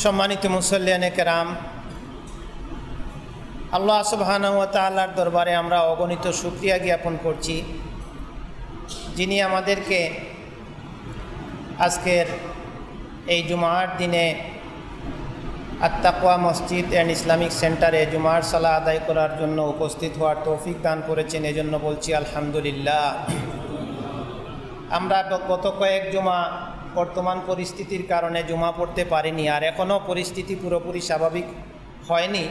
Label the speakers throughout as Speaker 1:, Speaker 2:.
Speaker 1: সম্মানিত মুসল্লিয়ানে কেরাম, আল্লাহ সুবহানাহু ওয়া তাআলার দরবারে আমরা অগণিত শুকরিয়া জ্ঞাপন করছি, যিনি আমাদেরকে আজকের এই জুমার দিনে আত-তাকওয়া মসজিদ অ্যান্ড ইসলামিক সেন্টারে জুমার সালাহ আদায় করার জন্য উপস্থিত হওয়ার তৌফিক দান করেছেন। এজন্য বলছি আলহামদুলিল্লাহ। আমরা গত কয়েক জুমা বর্তমান পরিস্থিতির কারণে জুমা পড়তে পারিনি, আর এখনও পরিস্থিতি পুরোপুরি স্বাভাবিক হয়নি।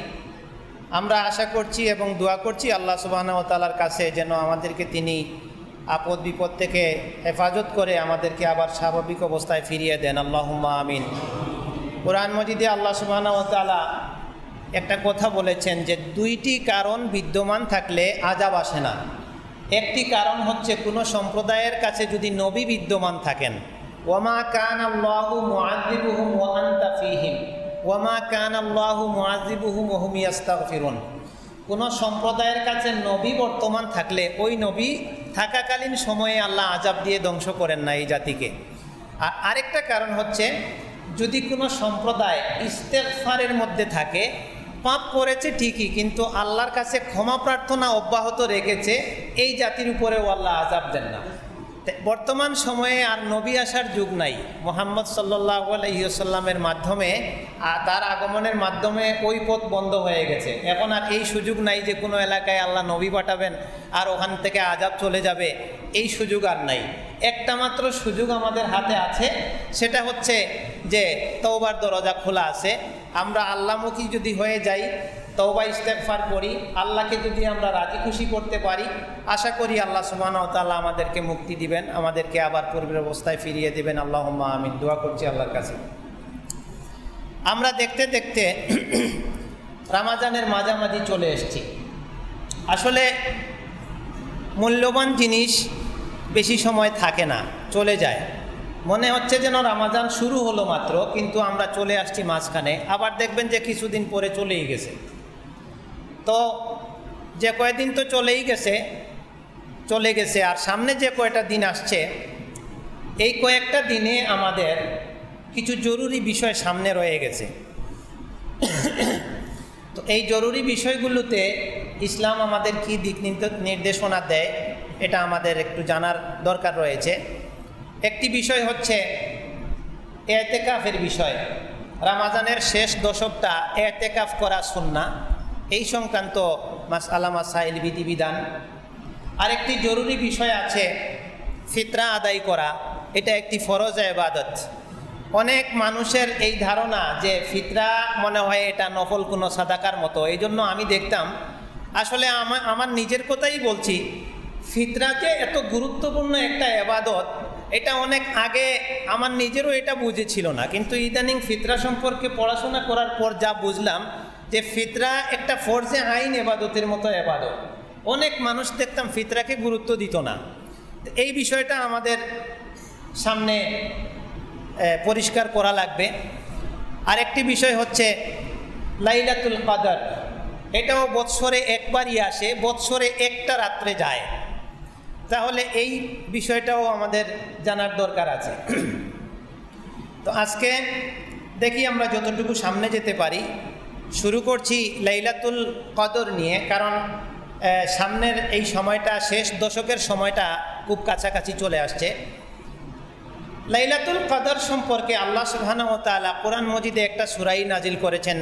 Speaker 1: আমরা আশা করছি এবং দোয়া করছি আল্লাহ সুবহানাহু ওয়া তাআলার কাছে যেন আমাদেরকে তিনি আপদ বিপদ থেকে হেফাজত করে আমাদেরকে আবার স্বাভাবিক অবস্থায় ফিরিয়ে দেন। আল্লাহুম্মা আমিন। কোরআন মজিদে আল্লাহ সুবহানাহু ওয়া তাআলা একটা কথা বলেছেন যে দুইটি কারণ বিদ্যমান থাকলে আযাব আসে না। একটি কারণ হচ্ছে কোনো সম্প্রদায়ের কাছে যদি নবী বিদ্যমান থাকেন, ওয়ামা কানাল্লাহু মুআযিবুহুম ওয়া আনতা ফীহিম ওয়ামা কানাল্লাহু মুআযিবুহুম ওয়া হুম ইস্তাগফিরুন। কোনো সম্প্রদায়ের কাছে নবী বর্তমান থাকলে ওই নবী থাকাকালীন সময়ে আল্লাহ আযাব দিয়ে ধ্বংস করেন না এই জাতিকে। আর আরেকটা কারণ হচ্ছে যদি কোনো সম্প্রদায় ইস্তেগফারের মধ্যে থাকে, পাপ করেছে ঠিকই কিন্তু আল্লাহর কাছে ক্ষমা প্রার্থনা অব্যাহত রেখেছে, এই জাতির উপরেও আল্লাহ আযাব দেন না। বর্তমান সময়ে আর নবী আসার যুগ নাই। মুহাম্মদ সাল্লাল্লাহু আলাইহি ওয়াসাল্লামের মাধ্যমে তার আগমনের মাধ্যমে ওই পথ বন্ধ হয়ে গেছে। এখন আর এই সুযোগ নাই যে কোনো এলাকায় আল্লাহ নবী পাঠাবেন আর ওখান থেকে আযাব চলে যাবে, এই সুযোগ আর নাই। একটা মাত্র সুযোগ আমাদের হাতে আছে, সেটা হচ্ছে যে তওবার দরজা খোলা আছে। আমরা আল্লাহমুখী যদি হয়ে যাই, তওবা ইস্তেগফার করি, আল্লাহকে যদি আমরা রাজি খুশি করতে পারি, আশা করি আল্লাহ সুবহানাহু ওয়া তাআলা আমাদেরকে মুক্তি দিবেন, আমাদেরকে আবার পূর্বের অবস্থায় ফিরিয়ে দিবেন। আল্লাহুম্মা আমিন। দোয়া করছি আল্লাহর কাছে। আমরা দেখতে দেখতে রমজানের মাঝামাঝি চলে এসেছি। আসলে মূল্যবান জিনিস বেশি সময় থাকে না, চলে যায়। মনে হচ্ছে যেন রমজান শুরু হলো মাত্র, কিন্তু আমরা চলে আসছি মাঝখানে, আবার দেখবেন যে কিছুদিন পরে চলেই গেছে। তো যে কয়েকদিন তো চলে গেছে, আর সামনে যে কয়েকটা দিন আসছে, এই কয়েকটা দিনে আমাদের কিছু জরুরি বিষয় সামনে রয়ে গেছে। তো এই জরুরি বিষয়গুলোতে ইসলাম আমাদের কি দিক নির্দেশনা দেয়, এটা আমাদের একটু জানার দরকার রয়েছে। একটি বিষয় হচ্ছে ইতিকাফের বিষয়। রমজানের শেষ দশকটা ইতিকাফ করা সুন্নাহ, এই সংক্রান্ত মাসআলা মাসাইল বিধিবিধান। আরেকটি জরুরি বিষয় আছে ফিতরা আদায় করা, এটা একটি ফরজ ইবাদত। অনেক মানুষের এই ধারণা যে ফিতরা মনে হয় এটা নফল কোনো সাদাকার মতো। এই জন্য আমি দেখতাম, আসলে আমার নিজের কথাই বলছি, ফিতরা যে এত গুরুত্বপূর্ণ একটা ইবাদত, এটা অনেক আগে আমার নিজেরও এটা বুঝেছিল না, কিন্তু ইদানিং ফিতরা সম্পর্কে পড়াশোনা করার পর যা বুঝলাম যে ফিতরা একটা ফরজে আইন ইবাদতের মতো ইবাদত। অনেক মানুষ দেখতাম ফিতরাকে গুরুত্ব দিত না। এই বিষয়টা আমাদের সামনে পরিষ্কার করা লাগবে। আরেকটি বিষয় হচ্ছে লাইলাতুল কদর। এটাও বৎসরে একবারই আসে, বৎসরে একটা রাত্রে যায়। তাহলে এই বিষয়টাও আমাদের জানার দরকার আছে। তো আজকে দেখি আমরা যতটুকু সামনে যেতে পারি। শুরু করছি লাইলাতুল কদর নিয়ে, কারণ সামনের এই সময়টা, শেষ দশকের সময়টা খুব কাছাকাছি চলে আসছে। লাইলাতুল কদর সম্পর্কে আল্লাহ সুবহানাহু ওয়া তাআলা কোরআন মজিদে একটা সূরা নাজিল করেছেন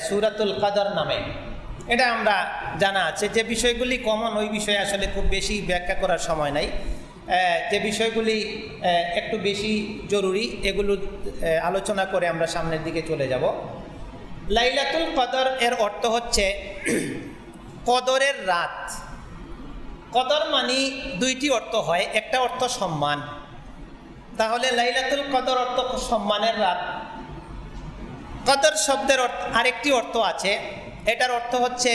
Speaker 1: সূরাতুল কদর নামে। এটা আমরা জানা আছে। যে বিষয়গুলি কমন, ওই বিষয়ে আসলে খুব বেশি ব্যাখ্যা করার সময় নাই। যে বিষয়গুলি একটু বেশি জরুরি, এগুলো আলোচনা করে আমরা সামনের দিকে চলে যাব। লাইলাতুল কদর এর অর্থ হচ্ছে কদরের রাত। কদর মানে দুইটি অর্থ হয়, একটা অর্থ সম্মান। তাহলে লাইলাতুল কদর অর্থ সম্মানের রাত। কদর শব্দের আরেকটি অর্থ আছে, এটার অর্থ হচ্ছে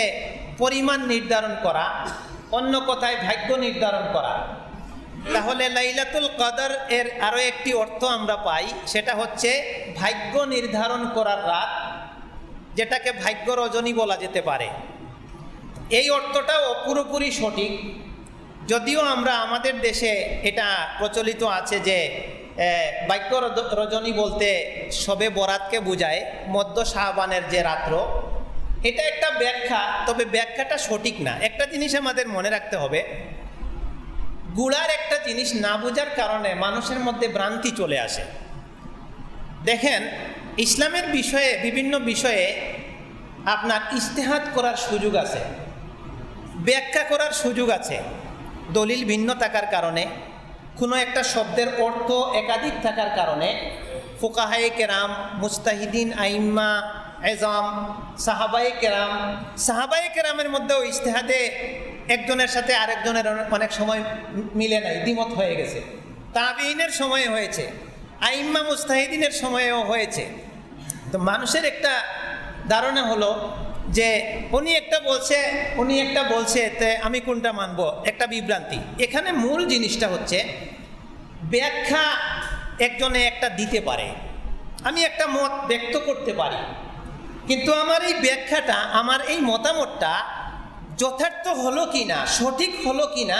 Speaker 1: পরিমাণ নির্ধারণ করা, অন্য কথায় ভাগ্য নির্ধারণ করা। তাহলে লাইলাতুল কদর এর আরও একটি অর্থ আমরা পাই, সেটা হচ্ছে ভাগ্য নির্ধারণ করার রাত, যেটাকে ভাগ্য রজনী বলা যেতে পারে। এই অর্থটাও পুরোপুরি সঠিক, যদিও আমরা আমাদের দেশে এটা প্রচলিত আছে যে ভাগ্য রজনী বলতে শবে বরাতকে বোঝায়, মধ্য শাবানের যে রাত্র, এটা একটা ব্যাখ্যা, তবে ব্যাখ্যাটা সঠিক না। একটা জিনিস আমাদের মনে রাখতে হবে, গুড়ার একটা জিনিস না বোঝার কারণে মানুষের মধ্যে ভ্রান্তি চলে আসে। দেখেন, ইসলামের বিষয়ে, বিভিন্ন বিষয়ে আপনার ইজতিহাদ করার সুযোগ আছে, ব্যাখ্যা করার সুযোগ আছে। দলিল ভিন্ন থাকার কারণে, কোনো একটা শব্দের অর্থ একাধিক থাকার কারণে ফুকাহায়ে কেরাম, মুস্তাহিদিন, আইম্মা এজাম, সাহাবায়ে কেরামের মধ্যেও ইজতিহাদে একজনের সাথে আরেকজনের অনেক সময় মিলে নাই, দ্বিমত হয়ে গেছে। তাবিঈনের সময়ে হয়েছে, আইম্মা মুস্তাহিদিনের সময়েও হয়েছে। তো মানুষের একটা ধারণা হলো যে উনি একটা বলছে তে আমি কোনটা মানবো, একটা বিভ্রান্তি। এখানে মূল জিনিসটা হচ্ছে ব্যাখ্যা একজনে একটা দিতে পারে, আমি একটা মত ব্যক্ত করতে পারি, কিন্তু আমার এই ব্যাখ্যাটা, আমার এই মতামতটা যথার্থ হলো কি না, সঠিক হলো কি না,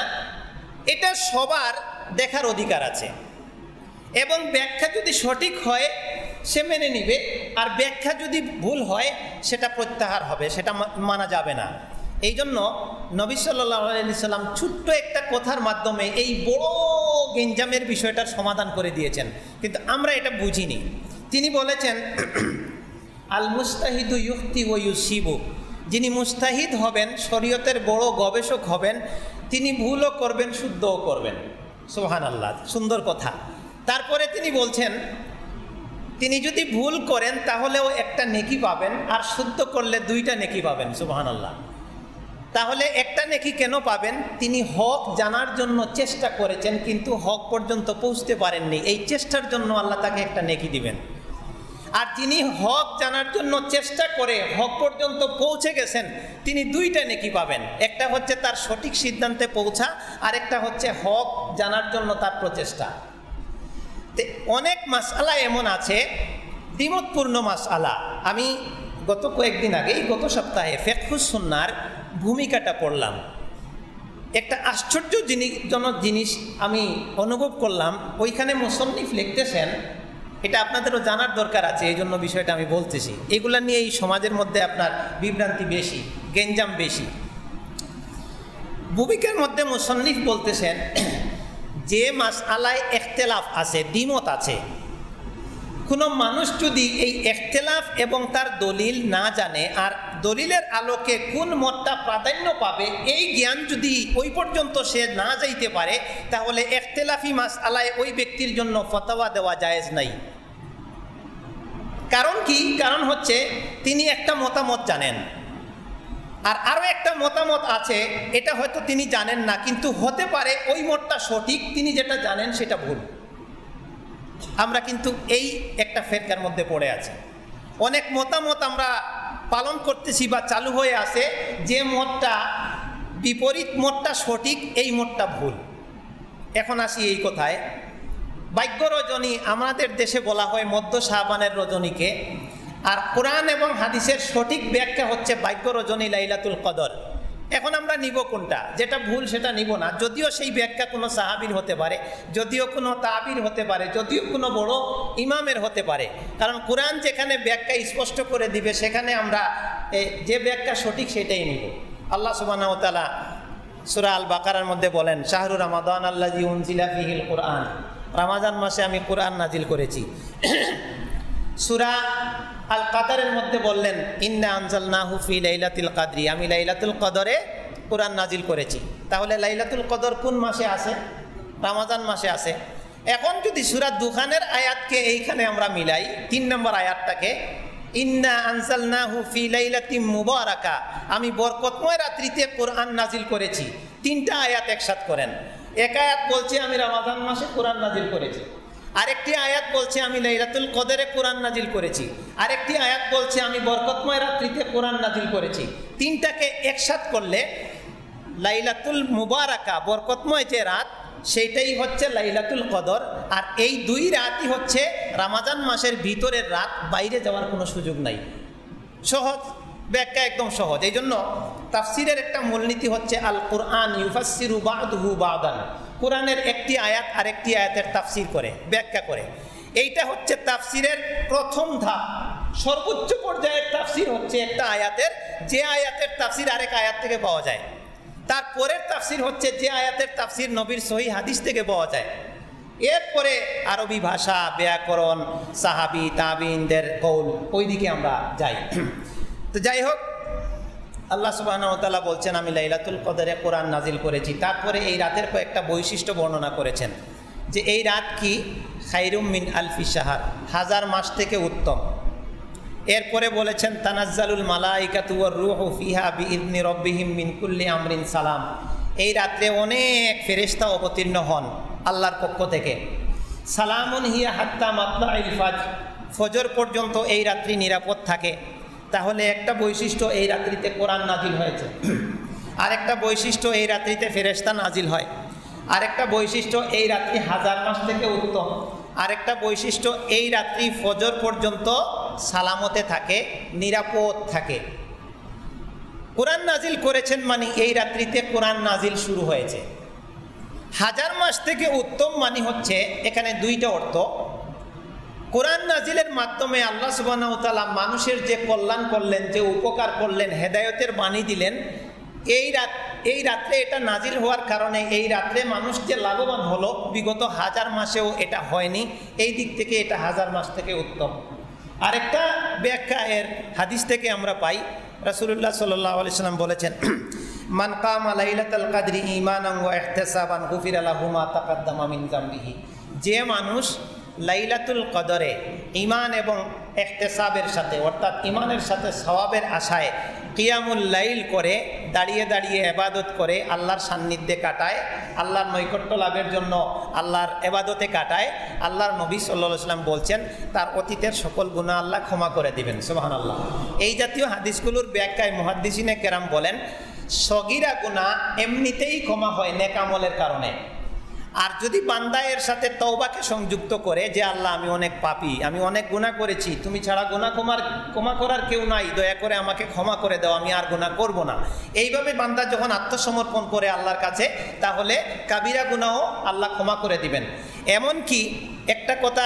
Speaker 1: এটা সবার দেখার অধিকার আছে। এবং ব্যাখ্যা যদি সঠিক হয় সে মেনে নিবে, আর ব্যাখ্যা যদি ভুল হয় সেটা প্রত্যাহার হবে, সেটা মানা যাবে না। এই জন্য নবী সাল্লাল্লাহু আলাইহি সাল্লাম ছোট্ট একটা কথার মাধ্যমে এই বড় গেঞ্জামের বিষয়টার সমাধান করে দিয়েছেন, কিন্তু আমরা এটা বুঝিনি। তিনি বলেছেন, আল মুস্তাহিদু ইউফতি ওয়া ইউসিবু, যিনি মুস্তাহিদ হবেন, শরীয়তের বড় গবেষক হবেন, তিনি ভুলও করবেন, শুদ্ধও করবেন। সুবহানাল্লাহ, সুন্দর কথা। তারপরে তিনি বলছেন, তিনি যদি ভুল করেন তাহলেও একটা নেকি পাবেন, আর শুদ্ধ করলে দুইটা নেকি পাবেন। সুবহানাল্লাহ। তাহলে একটা নেকি কেন পাবেন? তিনি হক জানার জন্য চেষ্টা করেছেন, কিন্তু হক পর্যন্ত পৌঁছতে পারেননি, এই চেষ্টার জন্য আল্লাহ তাকে একটা নেকি দিবেন। আর যিনি হক জানার জন্য চেষ্টা করে হক পর্যন্ত পৌঁছে গেছেন, তিনি দুইটা নেকি পাবেন। একটা হচ্ছে তার সঠিক সিদ্ধান্তে পৌঁছা, আর একটা হচ্ছে হক জানার জন্য তার প্রচেষ্টা। অনেক মাসআলা এমন আছে, দ্বিমতপূর্ণ মাসআলা। আমি গত কয়েকদিন আগেই, গত সপ্তাহে ফিকহুস সুন্নাহর ভূমিকাটা পড়লাম। একটা আশ্চর্যজনক জিনিস আমি অনুভব করলাম। ওইখানে মুসন্নিফ লিখতেছেন, এটা আপনাদেরও জানার দরকার আছে, এই জন্য বিষয়টা আমি বলতেছি। এগুলা নিয়ে এই সমাজের মধ্যে আপনার বিভ্রান্তি বেশি, গেঞ্জাম বেশি। ভূমিকার মধ্যে মুসন্নিফ বলতেছেন, যে মাসআলায় ইখতিলাফ আছে, দ্বিমত আছে, কোনো মানুষ যদি এই ইখতিলাফ এবং তার দলিল না জানে, আর দলিলের আলোকে কোন মতটা প্রাধান্য পাবে, এই জ্ঞান যদি ওই পর্যন্ত সে না যাইতে পারে, তাহলে ইখতিলাফি মাসআলায় ওই ব্যক্তির জন্য ফতোয়া দেওয়া জায়েজ নাই। কারণ কি? কারণ হচ্ছে তিনি একটা মতামত জানেন, আর আরও একটা মতামত আছে, এটা হয়তো তিনি জানেন না, কিন্তু হতে পারে ওই মতটা সঠিক, তিনি যেটা জানেন সেটা ভুল। আমরা কিন্তু এই একটা ফেরকার মধ্যে পড়ে আছি। অনেক মতামত আমরা পালন করতেছি বা চালু হয়ে আছে, যে মতটা বিপরীত মতটা সঠিক, এই মতটা ভুল। এখন আসি এই কথায়, ভাগ্য রজনী আমাদের দেশে বলা হয় মধ্য শাবানের রজনীকে, আর কোরআন এবং হাদিসের সঠিক ব্যাখ্যা হচ্ছে ভাগ্য রজনী লাইলাতুল কদর। এখন আমরা নিব কোনটা? যেটা ভুল সেটা নিব না, যদিও সেই ব্যাখ্যা কোনো সাহাবীর হতে পারে, যদিও কোনো তাবির হতে পারে, যদিও কোনো বড় ইমামের হতে পারে। কারণ কোরআন যেখানে ব্যাখ্যা স্পষ্ট করে দিবে, সেখানে আমরা যে ব্যাখ্যা সঠিক সেটাই নিব। আল্লাহ সুবহানাহু ওয়া তাআলা সূরা আল বাকারার মধ্যে বলেন, শাহরু রমাদান আল্লাযী উনজিলা ফীহিল কুরআন, রমাদান মাসে আমি কোরআন নাজিল করেছি। সূরা আল কাদরের মধ্যে বললেন, ইন্না আনজালনাহু ফি লাইলাতুল কদরি, আমি লাইলাতুল কদরে কোরআন নাজিল করেছি। তাহলে লাইলাতুল কদর কোন মাসে আছে? রমাদান মাসে আছে। এখন যদি সূরা দুখানের আয়াতকে এইখানে আমরা মিলাই, 3 নম্বর আয়াতটাকে, ইন্না আনজালনাহু ফি লাইলাতিম মুবারাকা, আমি বরকতময় রাত্রিতে কোরআন নাজিল করেছি। 3টা আয়াত একসাথে করেন। এক আয়াত বলছে আমি রমাদান মাসে কোরআন নাজিল করেছি, আরেকটি আয়াত বলছে আমি লাইলাতুল কদরে কোরআন নাজিল করেছি, আরেকটি আয়াত বলছে আমি বরকতময় রাত্রিতে কোরআন নাজিল করেছি। 3টাকে একসাথে করলে লাইলাতুল মুবারাকা, বরকতময় যে রাত, সেইটাই হচ্ছে লাইলাতুল কদর। আর এই 2 রাতই হচ্ছে রমাদান মাসের ভিতরের রাত, বাইরে যাওয়ার কোনো সুযোগ নাই। সহজ ব্যাখ্যা, একদম সহজ। এই জন্য তাফসিরের একটা মূলনীতি হচ্ছে আল কুরআন ইউফাসসিরু বা'দুহু বা'দান, কোরআনের একটি আয়াত আরেকটি আয়াতের তাফসির করে, ব্যাখ্যা করে। এইটা হচ্ছে তাফসিরের প্রথম ধাপ। সর্বোচ্চ পর্যায়ের তাফসির হচ্ছে একটা আয়াতের, যে আয়াতের তাফসির আরেক আয়াত থেকে পাওয়া যায়। তারপরের তাফসির হচ্ছে যে আয়াতের তাফসির নবীর সহিহ হাদিস থেকে পাওয়া যায়। এরপরে আরবি ভাষা, ব্যাকরণ, সাহাবি তাবিনদের কৌল, ওই দিকে আমরা যাই। তো যাই হোক, আল্লাহ সুবহানাহু ওয়া তাআলা বলছেন, আমি লাইলাতুল কদরে কোরআন নাজিল করেছি। তারপরে এই রাতের কয়েকটা বৈশিষ্ট্য বর্ণনা করেছেন, যে এই রাত কি খায়রুম মিন আলফি শাহর, 1000 মাস থেকে উত্তম। এরপরে বলেছেন, তানাজ্জালুল মালাইকাতু ওয়ার রূহু ফিহা বিইذনি রাব্বিহিম মিন কুল্লি আমরিন সালাম। এই রাত্রে অনেক ফেরেশতা অবতীর্ণ হন আল্লাহর পক্ষ থেকে। সালামুন হিয়া হাত্তা মাতলাইল ফাজর, ফজর পর্যন্ত এই রাত্রি নিরাপদ থাকে। তাহলে একটা বৈশিষ্ট্য, এই রাত্রিতে কোরআন নাজিল হয়েছে। আরেকটা বৈশিষ্ট্য, এই রাত্রিতে ফেরেশতা নাজিল হয়। আরেকটা বৈশিষ্ট্য, এই রাত্রি 1000 মাস থেকে উত্তম। আরেকটা বৈশিষ্ট্য, এই রাত্রি ফজর পর্যন্ত সালামতে থাকে, নিরাপদ থাকে। কোরআন নাজিল করেছেন মানে এই রাত্রিতে কোরআন নাজিল শুরু হয়েছে। 1000 মাস থেকে উত্তম মানে হচ্ছে এখানে দুইটা অর্থ। কোরআন নাজিলের মাধ্যমে আল্লাহ সুবহানাহু ওয়া তাআলা মানুষের যে কল্যাণ করলেন, যে উপকার করলেন, হেদায়েতের বাণী দিলেন, এই রাত্রে এটা নাজিল হওয়ার কারণে এই রাত্রে মানুষ যে লাভবান হলো, বিগত 1000 মাসেও এটা হয়নি। এই দিক থেকে এটা 1000 মাস থেকে উত্তম। আরেকটা ব্যাখ্যা এর হাদিস থেকে আমরা পাই, রাসূলুল্লাহ সাল্লাল্লাহু আলাইহি সাল্লাম বলেছেন, মান কামা লাইলাতুল কদরি ঈমানান ওয়া ইহতিসাবান গুফিরা লাহু মা তাকাদ্দামা মিন যামবিহি। যে মানুষ লাইলাতুল কদরে ঈমান এবং ইহতিসাবের সাথে, অর্থাৎ ঈমানের সাথে সওয়াবের আশায় কিয়ামুল লাইল করে, দাঁড়িয়ে দাঁড়িয়ে ইবাদত করে, আল্লাহর সান্নিধ্যে কাটায়, আল্লাহর নৈকট্য লাভের জন্য আল্লাহর ইবাদতে কাটায়, আল্লাহর নবী সাল্লাল্লাহু আলাইহি ওয়াসাল্লাম বলছেন তার অতীতের সকল গুনাহ আল্লাহ ক্ষমা করে দিবেন। সুবহানাল্লাহ। এই জাতীয় হাদিসগুলোর ব্যাখ্যায় মুহাদ্দিসিনে কেরাম বলেন, সগীরা গুনাহ এমনিতেই ক্ষমা হয় নেক আমলের কারণে। আর যদি বান্দা এর সাথে তওবাকে সংযুক্ত করে, যে আল্লাহ আমি অনেক পাপী, আমি অনেক গুনাহ করেছি, তুমি ছাড়া ক্ষমা করার কেউ নাই, দয়া করে আমাকে ক্ষমা করে দাও, আমি আর গুনাহ করব না, এইভাবে বান্দা যখন আত্মসমর্পণ করে আল্লাহর কাছে, তাহলে কাবিরা গুনাহও আল্লাহ ক্ষমা করে দিবেন। এমনকি একটা কথা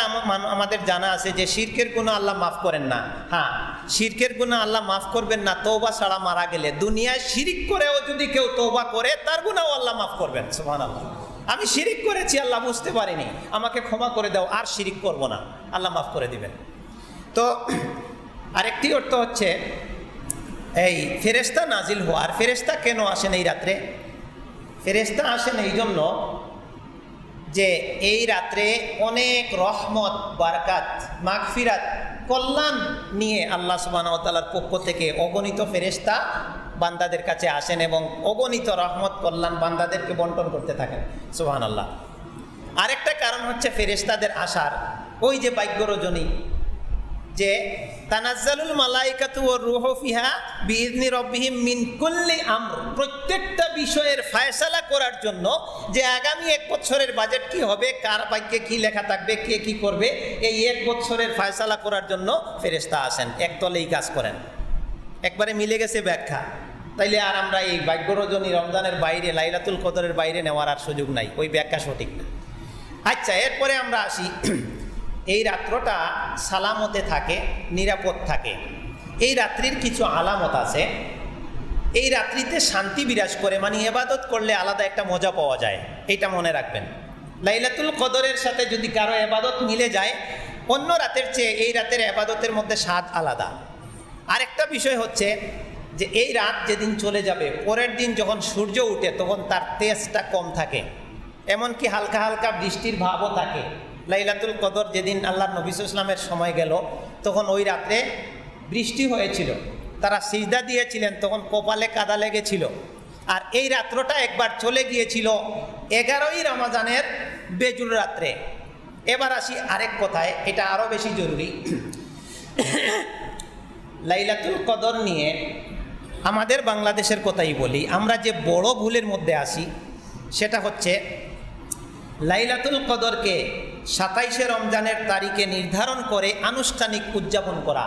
Speaker 1: আমাদের জানা আছে যে শিরকের গুনাহ আল্লাহ মাফ করেন না। হ্যাঁ, শিরকের গুনাহ আল্লাহ মাফ করবেন না তওবা ছাড়া মারা গেলে। দুনিয়ায় শিরিক করেও যদি কেউ তওবা করে, তার গুনাহও আল্লাহ মাফ করবেন। সুবহানাল্লাহ। আমি শিরিক করেছি, আল্লাহ বুঝতে পারিনি, আমাকে ক্ষমা করে দাও, আর শিরিক করব না, আল্লাহ মাফ করে দিবেন। তো আরেকটি অর্থ হচ্ছে এই ফেরেশতা নাজিল হওয়ার। ফেরেশতা কেন আসেন এই রাত্রে? ফেরেশতা আসেন এই জন্য যে এই রাত্রে অনেক রহমত, বারাকাত, মাগফিরাত, কল্যাণ নিয়ে আল্লাহ সুবহানাহু ওয়া তাআলার পক্ষ থেকে অগণিত ফেরেশতা বান্দাদের কাছে আসেন এবং অগণিত রহমত, কল্যাণ বান্দাদেরকে বন্টন করতে থাকেন। সুবহানাল্লাহ। আরেকটা কারণ হচ্ছে ফেরেশতাদের আসার ওই যে ভাগ্য রজনী, যে তানাজ্জালুল মালাইকাতু ওয়ার রূহু ফিহা বিইذনি রাব্বিহিম মিন কুল্লি আমর, প্রত্যেকটা বিষয়ের ফয়সালা করার জন্য, যে আগামী 1 বছরের বাজেট কি হবে, কার ভাগ্যে কি লেখা থাকবে, কে কি করবে, এই 1 বছরের ফয়সালা করার জন্য ফেরেশতা আসেন, একদলেই কাজ করেন। একবারে মিলে গেছে ব্যাখ্যা। তাইলে আর আমরা এই ভাগ্য রজনী, রমজানের বাইরে, লাইলাতুল কদরের বাইরে নেওয়ার আর সুযোগ নাই, ওই ব্যাখ্যা সঠিক না। আচ্ছা, এরপরে আমরা আসি, এই রাত্রটা সালামতে থাকে, নিরাপদ থাকে। এই রাত্রির কিছু আলামত আছে। এই রাত্রিতে শান্তি বিরাজ করে, মানে ইবাদত করলে আলাদা একটা মজা পাওয়া যায়, এটা মনে রাখবেন। লাইলাতুল কদরের সাথে যদি কারো ইবাদত মিলে যায়, অন্য রাতের চেয়ে এই রাতের ইবাদতের মধ্যে স্বাদ আলাদা। আরেকটা বিষয় হচ্ছে যে এই রাত যেদিন চলে যাবে, পরের দিন যখন সূর্য উঠে তখন তার তেজটা কম থাকে, এমনকি হালকা হালকা বৃষ্টির ভাবও থাকে। লাইলাতুল কদর যেদিন আল্লাহর নবী সাল্লাল্লাহু আলাইহি ওয়াসাল্লামের সময় গেল, তখন ওই রাত্রে বৃষ্টি হয়েছিল, তারা সিজদা দিয়েছিলেন, তখন কপালে কাদা লেগেছিল। আর এই রাত্রটা একবার চলে গিয়েছিল 11ই রমজানের বেজুর রাত্রে। এবার আসি আরেক কথায়, এটা আরও বেশি জরুরি। লাইলাতুল কদর নিয়ে আমাদের বাংলাদেশের কথাই বলি, আমরা যে বড় ভুলের মধ্যে আসি সেটা হচ্ছে লাইলাতুল কদরকে 27শে রমজানের তারিখে নির্ধারণ করে আনুষ্ঠানিক উদযাপন করা।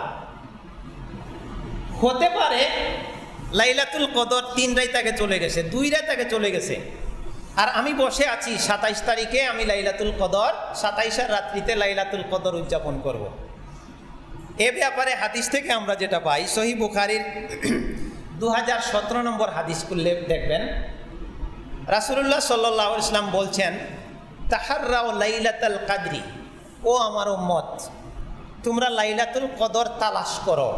Speaker 1: হতে পারে লাইলাতুল কদর 3 রাত আগে চলে গেছে, 2 রাত আগে চলে গেছে, আর আমি বসে আছি 27 তারিখে আমি লাইলাতুল কদর 27 রাত্রিতে লাইলাতুল কদর উদযাপন করব। এ ব্যাপারে হাদিস থেকে আমরা যেটা পাই, সহিহ বুখারীর 2017 নম্বর হাদিস খুললে দেখবেন রাসূলুল্লাহ সাল্লাল্লাহু আলাইহি ওয়াসাল্লাম বলছেন, তাহাররাউ লাইলাতুল কদরি, ও আমার উম্মত তোমরা লাইলাতুল কদর তালাশ করো।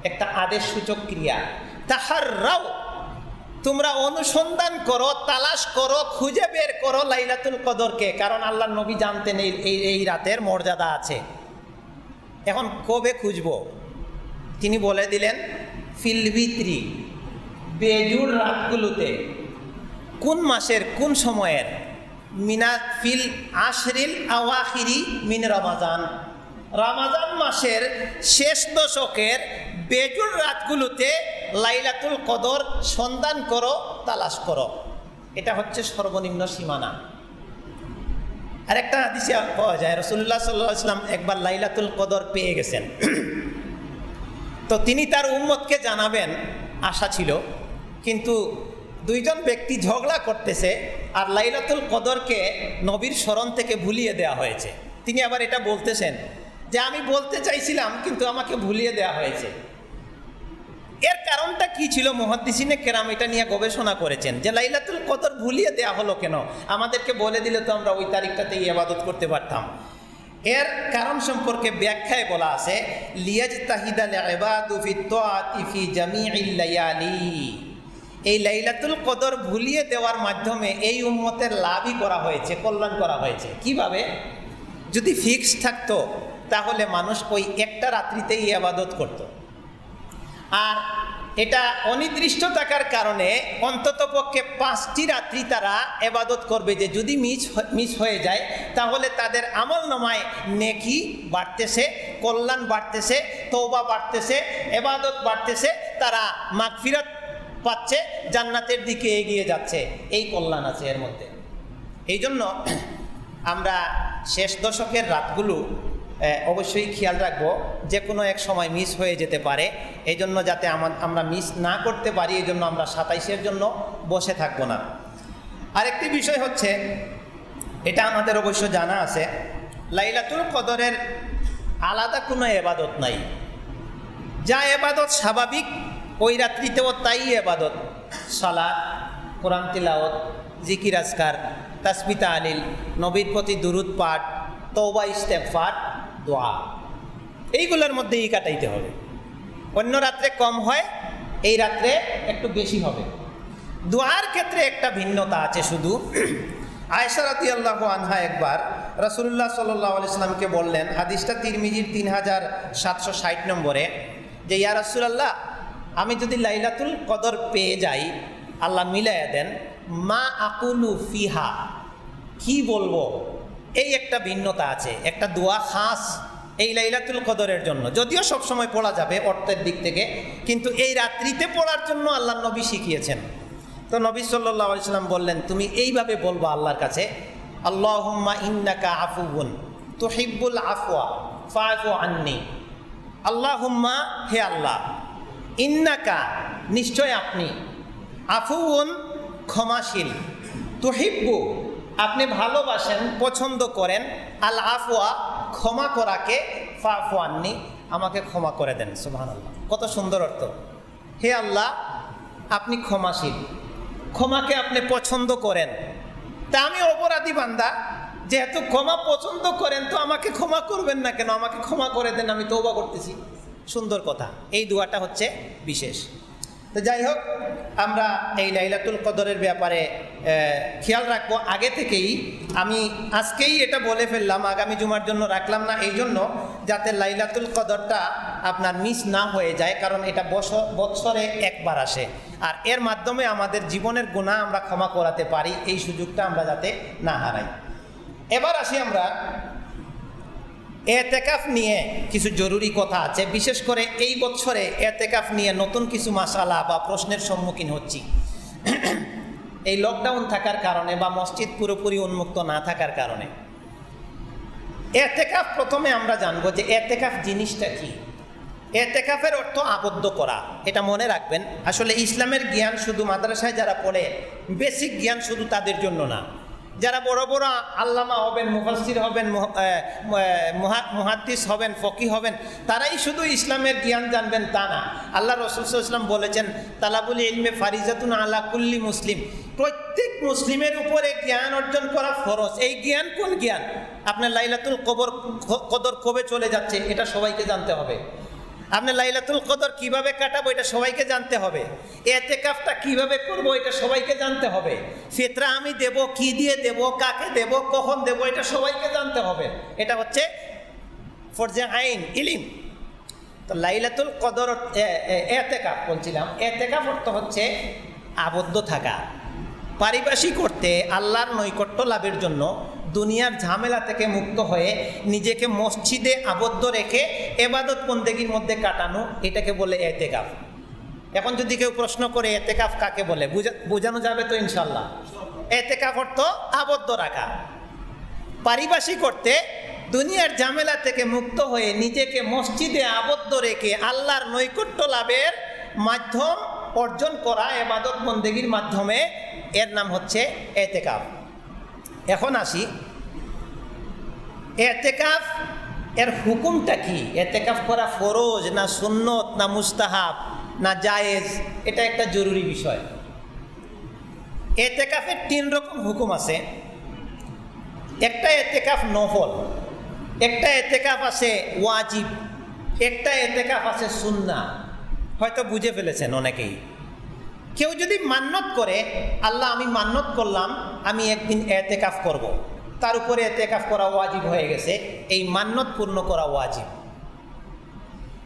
Speaker 1: একটা আদেশ সূচক ক্রিয়া। তাহাররাউ, তোমরা অনুসন্ধান করো, তালাশ করো, খুঁজে বের করো লাইলাতুল কদরকে, কারণ আল্লাহর নবী জানতেন এই রাতের মর্যাদা আছে। এখন কবে খুঁজবো? তিনি বলে দিলেন ফিল বিত্রি, বেজুর রাতগুলোতে। কোন মাসের কোন সময়ের? মিনা ফিল আশরিল আওয়াখিরি মিন রমাজান, রমাজান মাসের শেষ দশকের বেজুর রাতগুলোতে লাইলাতুল কদর সন্ধান করো, তালাশ করো। এটা হচ্ছে সর্বনিম্ন সীমানা। আরেকটা হাদিসে পাওয়া যায় রাসূলুল্লাহ সাল্লাল্লাহু আলাইহি ওয়াসাল্লাম একবার লাইলাতুল কদর পেয়ে গেছেন, তো তিনি তার উম্মতকে জানাবেন আশা ছিল, কিন্তু দুইজন ব্যক্তি ঝগড়া করতেছে আর লাইলাতুল কদরকে নবীর স্মরণ থেকে ভুলিয়ে দেওয়া হয়েছে। তিনি আবার এটা বলতেছেন যে আমি বলতে চাইছিলাম কিন্তু আমাকে ভুলিয়ে দেওয়া হয়েছে। এর কারণটা কি ছিল? মুহাদ্দিসিনে কেরাম এটা নিয়ে গবেষণা করেছেন যে লাইলাতুল কদর ভুলিয়ে দেওয়া হলো কেন, আমাদেরকে বলে দিলে তো আমরা ওই তারিখটাতেই ইবাদত করতে পারতাম। এর কারণ সম্পর্কে ব্যাখ্যায় বলা আছে, লিয়াজতাহিদাল ইবাদু ফি তাআতি ফি জামিইল লায়ালি, এই লাইলাতুল কদর ভুলিয়ে দেওয়ার মাধ্যমে এই উম্মতের লাভই করা হয়েছে, কল্যাণ করা হয়েছে। কিভাবে? যদি ফিক্স থাকতো তাহলে মানুষ ওই একটা রাত্রিতেই ইবাদত করত, আর এটা অনির্দিষ্ট থাকার কারণে অন্ততপক্ষে 5টি রাত্রি তারা ইবাদত করবে, যে যদি মিস হয়ে যায় তাহলে তাদের আমলনামায় নেকি বাড়তেছে, কল্যাণ বাড়তেছে, তওবা বাড়তেছে, ইবাদত বাড়তেছে, তারা মাগফিরাত পাচ্ছে, জান্নাতের দিকে এগিয়ে যাচ্ছে। এই কল্যাণ আছে এর মধ্যে। এই জন্য আমরা শেষ দশকের রাতগুলো অবশ্যই খেয়াল রাখবো, যে কোনো এক সময় মিস হয়ে যেতে পারে। এই জন্য যাতে আমরা মিস না করতে পারি, এই জন্য আমরা 27-এর জন্য বসে থাকবো না। আরেকটি বিষয় হচ্ছে, এটা আমাদের অবশ্য জানা আছে, লাইলাতুল কদরের আলাদা কোনো ইবাদত নাই। যা ইবাদত স্বাভাবিক ওই রাত্রিতেও তাই ইবাদত, সালাত, কোরআন তিলাওয়াত, জিকির আজকার, তাসবিহ তাহলিল, নবীর প্রতি দুরূদ পাঠ, তওবা ইস্তেগফার, দোয়া, এইগুলোর মধ্যেই কাটাইতে হবে। অন্য রাত্রে কম হয়, এই রাত্রে একটু বেশি হবে। দোয়ার ক্ষেত্রে একটা ভিন্নতা আছে শুধু। আয়েশা রাদিয়াল্লাহু আনহা একবার রাসূলুল্লাহ সাল্লাল্লাহু আলাইহি ওয়াসাল্লামকে বললেন, হাদিসটা তিরমিজির 3760 নম্বরে, যে ইয়া রাসূলুল্লাহ, আমি যদি লাইলাতুল কদর পেয়ে যাই, আল্লাহ মিলাইয়া দেন, মা আকুলু ফিহা, কি বলবো? এই একটা ভিন্নতা আছে। একটা দোয়া খাস এই লাইলাতুল কদরের জন্য, যদিও সব সময় পড়া যাবে অর্থের দিক থেকে, কিন্তু এই রাত্রিতে পড়ার জন্য আল্লাহর নবী শিখিয়েছেন। তো নবী সাল্লাল্লাহু আলাইহি ওয়াসাল্লাম বললেন, তুমি এইভাবে বলবা আল্লাহর কাছে, আল্লাহুম্মা ইন্নাকা আফুউন তুহিব্বুল আফওয়া ফাআফু আন্নি। আল্লাহুম্মা, হে আল্লাহ, ইন্নাকা, নিশ্চয় আপনি, আফুউন, ক্ষমাশীল, তুহিব্বু, আপনি ভালোবাসেন, পছন্দ করেন, আল আফওয়া, ক্ষমা করাকে, ফাআফু আন্নি, আমাকে ক্ষমা করে দেন। সুবহানাল্লাহ, কত সুন্দর অর্থ। হে আল্লাহ, আপনি ক্ষমাশীল, ক্ষমাকে আপনি পছন্দ করেন, তা আমি অপরাধী বান্দা, যেহেতু ক্ষমা পছন্দ করেন তো আমাকে ক্ষমা করবেন না কেন? আমাকে ক্ষমা করে দেন, আমি তওবা করতেছি। সুন্দর কথা। এই দোয়াটা হচ্ছে বিশেষ। তো যাই হোক, আমরা এই লাইলাতুল কদরের ব্যাপারে খেয়াল রাখবো আগে থেকেই। আমি আজকেই এটা বলে ফেললাম, আগামী জুমার জন্য রাখলাম না, এই জন্য যাতে লাইলাতুল কদরটা আপনার মিস না হয়ে যায়, কারণ এটা বৎসরে একবার আসে, আর এর মাধ্যমে আমাদের জীবনের গুনাহ আমরা ক্ষমা করাতে পারি, এই সুযোগটা আমরা যাতে না হারাই। এবার আসি আমরা এতেকাফ নিয়ে কিছু জরুরি কথা আছে। বিশেষ করে এই বছরে এতেকাফ নিয়ে নতুন কিছু মাসালা বা প্রশ্নের সম্মুখীন হচ্ছি। এই লকডাউন থাকার কারণে বা মসজিদ পুরোপুরি উন্মুক্ত না থাকার কারণে এতেকাফ, প্রথমে আমরা জানবো যে এতেকাফ জিনিসটা কি। এতেকাফের অর্থ আবদ্ধ করা, এটা মনে রাখবেন। আসলে ইসলামের জ্ঞান শুধু মাদ্রাসায় যারা পড়ে, বেসিক জ্ঞান শুধু তাদের জন্য না। যারা বড় বড় আল্লামা হবেন, মুফাসসির হবেন, মুহাদ্দিস হবেন, ফকি হবেন, তারাই শুধু ইসলামের জ্ঞান জানবেন তা না। আল্লাহ রাসূল সাল্লাল্লাহু আলাইহি ওয়াসাল্লাম বলেছেন, তালাবুল ইলমে ফারিজাতুন আলা কুল্লি মুসলিম, প্রত্যেক মুসলিমের উপরে জ্ঞান অর্জন করা ফরজ। এই জ্ঞান কোন জ্ঞান? আপনার লাইলাতুল কদর কবে চলে যাচ্ছে এটা সবাইকে জানতে হবে। আপনি লাইলাতুল কদর কিভাবে কাটাবো এটা সবাইকে জানতে হবে। এতেকাফটা কিভাবে করব এটা সবাইকে জানতে হবে। ফিতরা আমি দেব, কি দিয়ে দেব, কাকে দেব, কখন দেব, এটা সবাইকে জানতে হবে। এটা হচ্ছে ফরজে আইন, ইলম। তো লাইলাতুল কদর এতেকাফ বলছিলাম, এতেকাফ অর্থ হচ্ছে আবদ্ধ থাকা, পারিপার্শ্বিক করতে আল্লাহর নৈকট্য লাভের জন্য দুনিয়ার ঝামেলা থেকে মুক্ত হয়ে নিজেকে মসজিদে আবদ্ধ রেখে ইবাদত বন্দেগীর মধ্যে কাটানো, এটাকে বলে এতেকাফ। এখন যদি কেউ প্রশ্ন করে এতেকাফ কাকে বলে, বোঝানো যাবে তো ইনশাল্লাহ। এতেকাফ অর্থ আবদ্ধ রাখা, পারিপার্শ্বিক করতে দুনিয়ার ঝামেলা থেকে মুক্ত হয়ে নিজেকে মসজিদে আবদ্ধ রেখে আল্লাহর নৈকট্য লাভের মাধ্যম অর্জন করা ইবাদত বন্দেগীর মাধ্যমে, এর নাম হচ্ছে এতেকাফ। এখন আসি এতেকাফ এর হুকুমটা কি? এতেকাফ করা ফরজ না সুন্নত না মুস্তাহাব না জায়েজ, এটা একটা জরুরি বিষয়। এতেকাফের 3 রকম হুকুম আছে। একটা এতেকাফ নফল, একটা এতেকাফ আছে ওয়াজিব, একটা এতেকাফ আছে সুন্নাহ। হয়তো বুঝে ফেলেছেন অনেকেই। কেউ যদি মান্যত করে, আল্লাহ আমি মান্যত করলাম আমি একদিন এতেকাফ করব, তার উপরে এতেকাফ করা ওয়াজিব হয়ে গেছে, এই মান্যত পূর্ণ করা ওয়াজিব।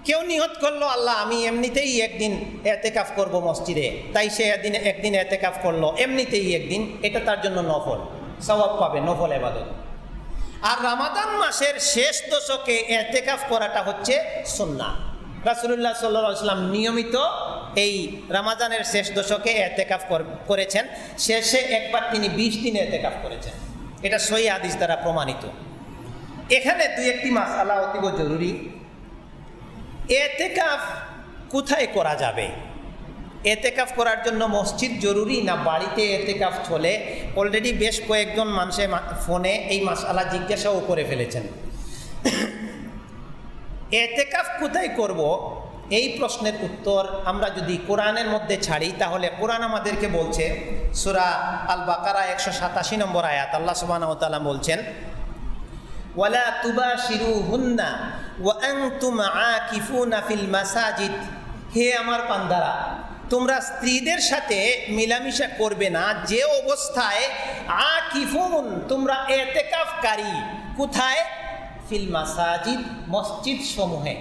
Speaker 1: কেউ নিয়ত করলো আল্লাহ আমি এমনিতেই একদিন এতেকাফ করব মসজিদে, তাই সে একদিন এতেকাফ করলো, এমনিতেই একদিন, এটা তার জন্য নফল, সওয়াব পাবে, নফল ইবাদত। আর রমাদান মাসের শেষ দশকে এতেকাফ করাটা হচ্ছে সুন্নাহ। রাসূলুল্লাহ সাল্লাল্লাহু আলাইহি ওয়াসাল্লাম নিয়মিত এই রমাদানের শেষ দশকে এতেকাফ করেছেন। শেষে একবার তিনি 20 দিন এতেকাফ করেছেন, এটা সহিহ হাদিস দ্বারা প্রমাণিত। এখানে 2-1টি মাসআলা অতীব জরুরি। এতেকাফ কোথায় করা যাবে? এতেকাফ করার জন্য মসজিদ জরুরি না বাড়িতে এতেকাফ চলে? অলরেডি বেশ কয়েকজন মানুষের ফোনে এই মাসআলা জিজ্ঞাসাও করে ফেলেছেন। এতেকাফ কোথায় করব, এই প্রশ্নের উত্তর আমরা যদি কোরআনের মধ্যে ছাড়ি, তাহলে কোরআন আমাদেরকে বলছে, সূরা আল বাকারা 187 নম্বর আয়াত, আল্লাহ সুবহানাহু ওয়া তাআলা বলছেন, ওয়ালা তুবাশিরুহুন্না ওয়া আনতুম আকিফুনা ফিল মাসাজিদ। হে আমার বান্দারা, তোমরা স্ত্রীদের সাথে মিলামিশা করবে না যে অবস্থায় আকিফুন, তোমরা এতেকাফকারী। কোথায়? ফিল মাসাজিদ, মসজিদ সমূহে।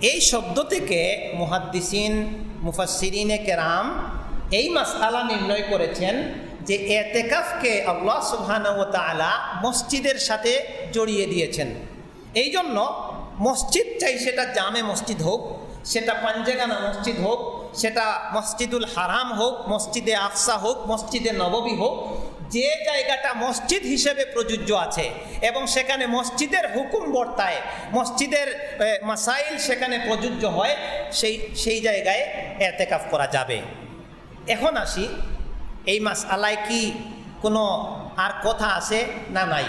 Speaker 1: এই শব্দ থেকে মুহাদ্দিসিন, মুফাসসিরিনে কেরাম এই মাসআলা নির্ণয় করেছেন যে এতেকাফকে আল্লাহ সুবহানাহু ওয়া তাআলা মসজিদের সাথে জড়িয়ে দিয়েছেন। এই জন্য মসজিদ চাই, সেটা জামে মসজিদ হোক, সেটা পাঞ্জেগানা মসজিদ হোক, সেটা মসজিদুল হারাম হোক, মসজিদে আকসা হোক, মসজিদে নববী হোক, যে জায়গাটা মসজিদ হিসেবে প্রযোজ্য আছে এবং সেখানে মসজিদের হুকুম বর্তায়, মসজিদের মাসাইল সেখানে প্রযোজ্য হয়, সেই জায়গায় এতেকাফ করা যাবে। এখন আসি, এই মাসআলায় কি কোনো আর কথা আছে না নাই?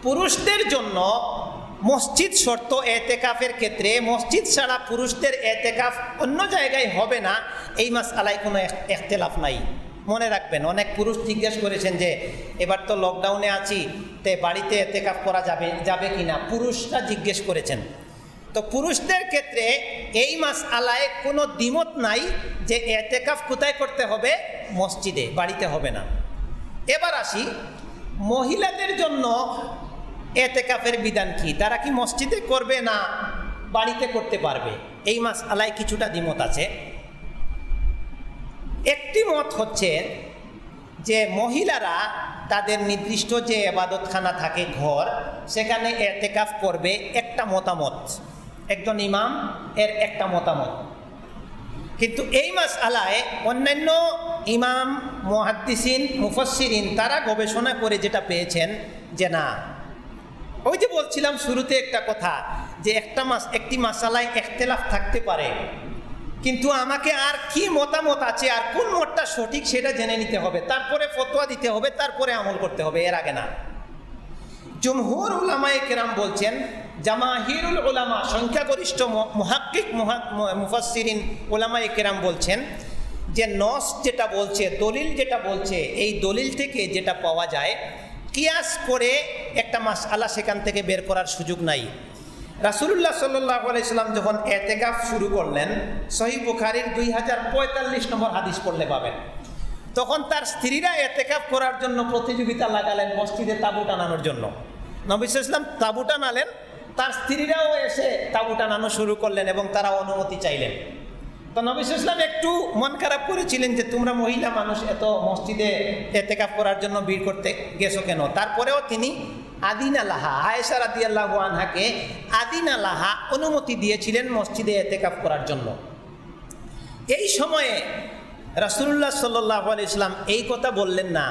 Speaker 1: পুরুষদের জন্য মসজিদ শর্ত এতেকাফের ক্ষেত্রে, মসজিদ ছাড়া পুরুষদের এতেকাফ অন্য জায়গায় হবে না, এই মাসআলায় কোনো ইখতিলাফ নাই। মনে রাখবেন, অনেক পুরুষ জিজ্ঞেস করেছেন যে এবার তো লকডাউনে আছি, তে বাড়িতে এতেকাফ করা যাবে কি না, পুরুষরা জিজ্ঞেস করেছেন। তো পুরুষদের ক্ষেত্রে এই মাসআলায় কোনো দ্বিমত নাই যে এতেকাফ কোথায় করতে হবে, মসজিদে, বাড়িতে হবে না। এবার আসি, মহিলাদের জন্য এতেকাফের বিধান কি? তারা কি মসজিদে করবে না বাড়িতে করতে পারবে? এই মাসআলায় কিছুটা দ্বিমত আছে। একটি মত হচ্ছে যে মহিলারা তাদের নির্দিষ্ট যে ইবাদতখানা থাকে, ঘর, সেখানে এতেকাফ করবে, একটা মতামত, একজন ইমাম এর একটা মতামত। কিন্তু এই মাসআলায় অন্যান্য ইমাম, মুহাদ্দিসিন, মুফাসসিরিন তারা গবেষণা করে যেটা পেয়েছেন যে না, ওই যে বলছিলাম শুরুতে একটা কথা, যে একটি মাসালায় ইখতিলাফ থাকতে পারে, কিন্তু আমাকে আর কি মতামত আছে আর কোন মতটা সঠিক সেটা জেনে নিতে হবে, তারপরে ফতোয়া দিতে হবে, তারপরে আমল করতে হবে, এর আগে না। জমহুর উলামায়ে কেরাম বলছেন, জামাহিরুল উলামা সংখ্যাগরিষ্ঠ মুহাক্কিক মুফাসসিরিন উলামায়ে কেরাম বলছেন যে নস যেটা বলছে, দলিল যেটা বলছে, এই দলিল থেকে যেটা পাওয়া যায় কিয়াস করে একটা মাসআলা সেখান থেকে বের করার সুযোগ নাই। রাসূলুল্লাহ সাল্লাল্লাহু আলাইহি সাল্লাম যখন ইতিকাফ শুরু করলেন, সহিহ বুখারীর 2045 নম্বর হাদিস পড়লে পাবেন, তখন তার স্ত্রীরা ইতিকাফ করার জন্য প্রতিযোগিতা লাগালেন মসজিদে তাঁবু টানানোর জন্য। নবী সাল্লাল্লাহু আলাইহি ওয়াসাল্লাম তাঁবু টানালেন, তার স্ত্রীরাও এসে তাঁবু টানানো শুরু করলেন এবং তারা অনুমতি চাইলেন। তো নবী সাল্লাল্লাহু আলাইহি ওয়াসাল্লাম একটু মন খারাপ করেছিলেন যে তোমরা মহিলা মানুষ এত মসজিদে ইতিকাফ করার জন্য ভিড় করতে গেছো কেন? তারপরেও তিনি আদিনা লাহা, আয়েশা রাদিয়াল্লাহু আনহাকে আদিনা লাহা অনুমতি দিয়েছিলেন মসজিদে ইতিকাফ করার জন্য। এই সময়ে রাসূলুল্লাহ সাল্লাল্লাহু আলাইহি ওয়াসাল্লাম এই কথা বললেন না।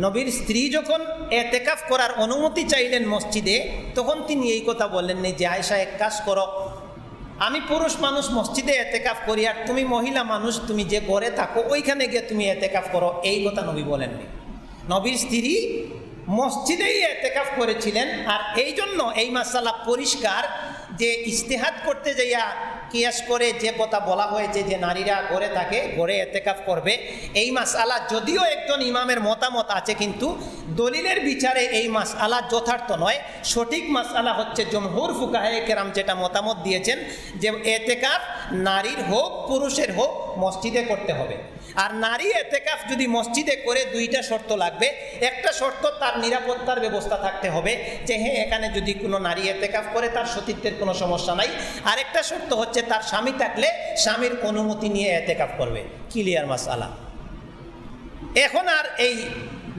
Speaker 1: নবীর স্ত্রী যখন ইতিকাফ করার অনুমতি চাইলেন মসজিদে, তখন তিনি এই কথা বললেন না যে আয়েশা এক কাজ করো, আমি পুরুষ মানুষ মসজিদে ইতিকাফ করি আর তুমি মহিলা মানুষ, তুমি যে ঘরে থাকো ওইখানে গিয়ে তুমি ইতিকাফ করো, এই কথা নবী বলেননি। নবীর স্ত্রী মসজিদেই ইতিকাফ করেছিলেন, আর এই জন্য এই মাসালা পরিষ্কার যে ইজতিহাদ করতে যাইয়া কিয়াস করে যে কথা বলা হয়েছে যে নারীরা ঘরে থাকে, ঘরে ইতিকাফ করবে, এই মাসআলা যদিও একজন ইমামের মতামত আছে, কিন্তু দলিলের বিচারে এই মাসআলা যথার্থ নয়। সঠিক মাসআলা হচ্ছে জমহুর ফুকাহায়ে কেরাম যেটা মতামত দিয়েছেন যে ইতিকাফ নারীর হোক পুরুষের হোক মসজিদে করতে হবে। আর নারী ইতিকাফ যদি মসজিদে করে দুইটা শর্ত লাগবে। একটা শর্ত, তার নিরাপত্তার ব্যবস্থা থাকতে হবে, যে হ্যাঁ এখানে যদি কোনো নারী ইতিকাফ করে তার সতীত্বের কোনো সমস্যা নাই। আরেকটা শর্ত হচ্ছে তার স্বামী থাকলে স্বামীর অনুমতি নিয়ে ইতিকাফ করবে। ক্লিয়ার মাসআলা। এখন আর এই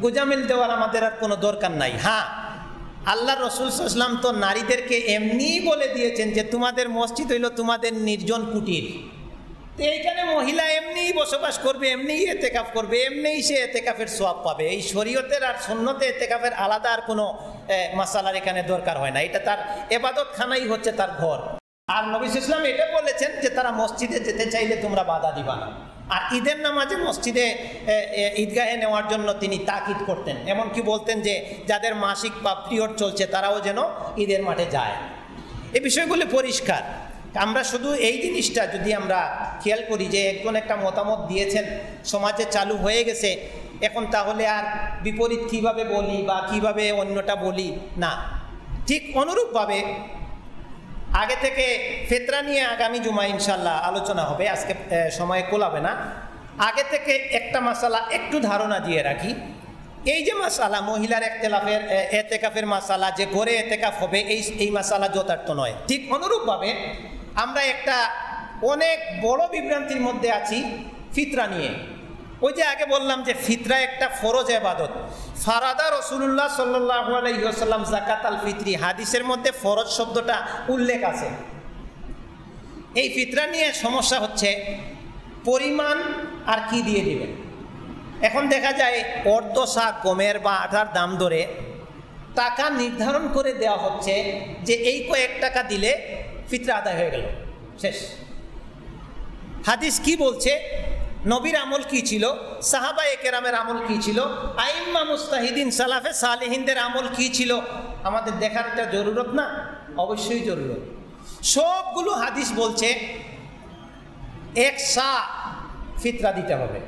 Speaker 1: গোজামিল দেওয়ার আমাদের আর কোনো দরকার নাই। হ্যাঁ, আল্লাহ রসুল সাল্লাল্লাহু আলাইহি ওয়াসাল্লাম তো নারীদেরকে এমনিই বলে দিয়েছেন যে তোমাদের মসজিদ হইল তোমাদের নির্জন কুটির, তো এইখানে মহিলা এমনিই বসবাস করবে, এমনিই ইতিকাফ করবে, এমনিই সে ইতিকাফের সওয়াব পাবে। এই শরীয়তের আর সুন্নতে ইতিকাফের আলাদা আর কোনো মাসালার এখানে দরকার হয় না। এটা তার ইবাদতখানাই হচ্ছে তার ঘর। আর নবী সাল্লাল্লাহু আলাইহি ওয়াসাল্লাম এটা বলেছেন যে তারা মসজিদে যেতে চাইলে তোমরা বাধা দিবা না। আর ঈদের নামাজে মসজিদে ঈদগাহে নেওয়ার জন্য তিনি তাকিদ করতেন, এমনকি বলতেন যে যাদের মাসিক বা পিরিয়ড চলছে তারাও যেন ঈদের মাঠে যায়। এই বিষয়গুলি পরিষ্কার। আমরা শুধু এই জিনিসটা যদি আমরা খেয়াল করি যে একজন একটা মতামত দিয়েছেন, সমাজে চালু হয়ে গেছে, এখন তাহলে আর বিপরীত কিভাবে বলি বা কিভাবে অন্যটা বলি না। ঠিক অনুরূপভাবে আগে থেকে ফিতরা নিয়ে আগামী জুমা ইনশাল্লাহ আলোচনা হবে, আজকে সময় কোলাবে না। আগে থেকে একটা মাসালা একটু ধারণা দিয়ে রাখি। এই যে মাসালা মহিলার ইতিকাফের মাসালা, যে ঘরে ইতিকাফ হবে, এই মাসালা যথার্থ নয়। ঠিক অনুরূপভাবে আমরা একটা অনেক বড় বিভ্রান্তির মধ্যে আছি ফিতরা নিয়ে। ওই যে আগে বললাম যে ফিতরা একটা ফরজ ইবাদত। ফারাদা রাসূলুল্লাহ সাল্লাল্লাহু আলাইহি ওয়াসাল্লাম যাকাতাল ফিতরি, হাদিসের মধ্যে ফরজ শব্দটা উল্লেখ আছে। এই ফিতরা নিয়ে সমস্যা হচ্ছে পরিমাণ আর কি দিয়ে দিবেন। এখন দেখা যায় অর্ধ সা গমের বা আটার দাম ধরে টাকা নির্ধারণ করে দেওয়া হচ্ছে যে এই কয়েক টাকা দিলে ফিতরা আদায় হয়ে গেল, শেষ। হাদিস কি বলছে, নবীর আমল কি ছিল, সাহাবায়ে কেরামের আমল কি ছিল, আইম্মা মুস্তাহিদিন সালাফে সালেহিনদের আমল কি ছিল, আমাদের দেখার একটা জরুরত না? অবশ্যই জরুরত। সবগুলো হাদিস বলছে এক সা ফিতরা দিতে হবে।